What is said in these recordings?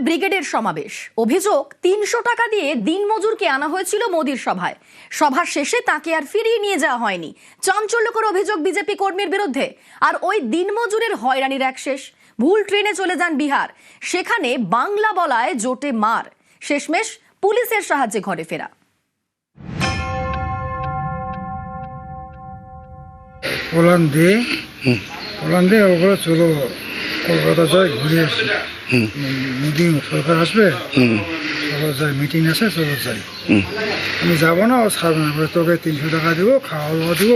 ব্রিগেডের সমাবেশ। অভিযোগ ৩০০ টাকা দিয়ে দিনমজুরকে আনা হয়েছিল মোদির সভায়। সভা শেষে তাকে আর ফিরিয়ে নিয়ে যাওয়া হয়নি। চাঞ্চল্যকর অভিযোগ বিজেপি কর্মীর বিরুদ্ধে। আর ওই দিনমজুরের হয়রানির এক শেষ। ভুল ট্রেনে চলে যান বিহার, সেখানে বাংলা বলায় জোটে মার। শেষমেশ পুলিশের সাহায্যে ঘরে ফেরা। পোল্যান্ডে ওগুলো চলো কলকাতা যাই ঘুরে আসি। মোদী সরকার আসবে, চলো যাই, মিটিং আছে, চলো যাই। আমি যাবো না, ও ছাড়বে না, তোকে ৩০০ টাকা দিব, খাওয়া দাওয়া দিব,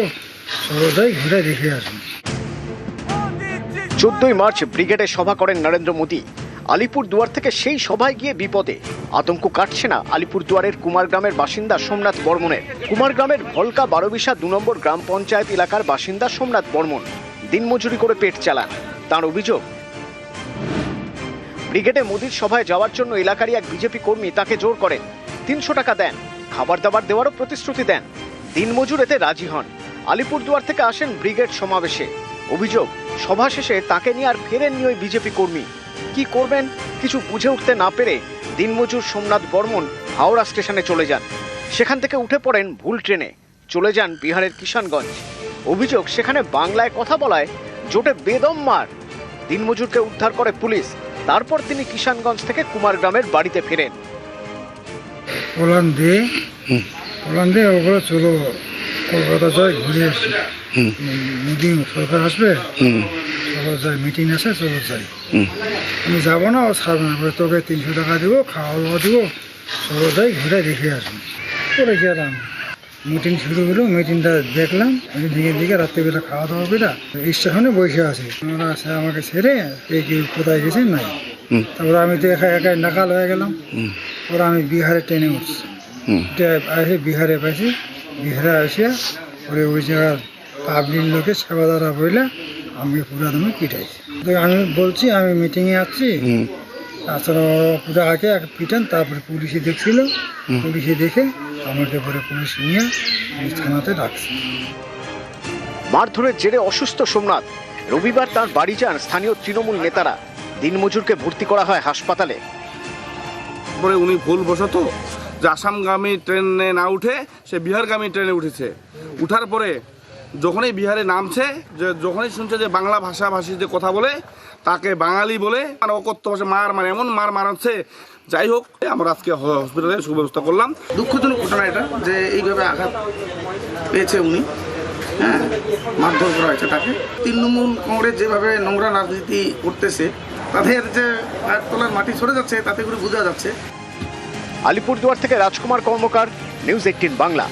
চলো যাই, ঘুরে দেখে আসবো। 14ই মার্চ ব্রিগেডে সভা করেন নরেন্দ্র মোদী। আলিপুরদুয়ার থেকে সেই সভায় গিয়ে বিপদে। আতঙ্ক কাটছে না আলিপুরদুয়ারের কুমারগ্রামের বাসিন্দা সোমনাথ বর্মনের। কুমারগ্রামের ভলকা 12বিশা 2 নম্বর গ্রাম পঞ্চায়েত এলাকার বাসিন্দা সোমনাথ বর্মন দিনমজুরি করে পেট চালান। তার অভিযোগ, ব্রিগেডে মোদীর সভায় যাওয়ার জন্য এলাকারই এক বিজেপি কর্মী তাকে জোর করেন। ৩০০ টাকা দেন, খাবার দাবার দেওয়ারও প্রতিশ্রুতি দেন। দিনমজুর এতে রাজি হন। আলিপুরদুয়ার থেকে আসেন ব্রিগেড সমাবেশে। অভিযোগ, সভা শেষে তাকে নিয়ে আর ফেরেননি ওই বিজেপি কর্মী। কি করবেন কিছু বুঝে উঠতে না পেরে দিনমজুর সোমনাথ বর্মন হাওড়া স্টেশনে চলে যান। সেখান থেকে উঠে পড়েন ভুল ট্রেনে, চলে যান বিহারের কিষানগঞ্জ। অভিযোগ, সেখানে বাংলায় কথা বলায় জোটে বেদম মার। দিনমজুরকে উদ্ধার করে পুলিশ। তারপর তিনি কিষানগঞ্জ থেকে কুমারগ্রামের বাড়িতে ফেরেন। পোল্যান্ডে ওগুলো চলো কলকাতা যাই ঘুরে আসি। মোদী সরকার আসবে, চলো যাই, মিটিং আছে, চলো যাই। আমি যাবো না, ও ছাড়বে না, তোকে ৩০০ টাকা দিব, খাওয়া দাওয়া দিব, চলো যাই, ঘুরে দেখে আসবো। করে গেলাম, মিটিং শুরু হলো, মিটিংটা দেখলাম। আমি দিকে রাত্রিবেলা খাওয়া দাওয়া করে স্টেশনে বসে আছি। ওরা আমাকে ছেড়ে কোথায় গেছে নাই। তারপরে আমি তো একাই নাকাল হয়ে গেলাম। ওরা আমি বিহারে ট্রেনে উঠছি, আসে বিহারে পাইছি। বিহারে আসিয়া ওরে ওই জায়গার পাবলিক লোকে সেবাদারা বইলে আমি পুরা দমে পিটাইছি। তো আমি বলছি আমি মিটিংয়ে আসছি, তাছাড়া পুরো আগে পিটান। তারপরে পুলিশে দেখছিল, পুলিশে দেখে আমাকে পরে পুলিশ নিয়ে থানাতে ডাকছে। মারধরের জেরে অসুস্থ সোমনাথ রবিবার তার বাড়ি যান স্থানীয় তৃণমূল নেতারা। দিনমজুরকে ভর্তি করা হয় হাসপাতালে। পরে উনি ভুলবশত যে আসামগামী ট্রেনে না উঠে সে বিহারগামী ট্রেনে উঠেছে। উঠার পরে যখনই বিহারে নামছে, যখনই শুনছে যে বাংলা ভাষাভাষীতে কথা বলে তাকে বাঙালি বলে অকথ্য ভাষা মার এমন মারাচ্ছে। যাই হোক, আমরা আজকে হসপিটালে সুব্যবস্থা করলাম। দুঃখজনক ঘটনা এটা, যে এইভাবে আঘাত পেয়েছে উনি, মারধর করা হয়েছে তাকে। তৃণমূল কংগ্রেস যেভাবে নোংরা রাজনীতি করতেছে, তাদের যে পায়ের তলার মাটি সরে যাচ্ছে, তাতে করে বোঝা যাচ্ছে। আলিপুরদুয়ার থেকে রাজকুমার কর্মকার, নিউজ 18 বাংলা।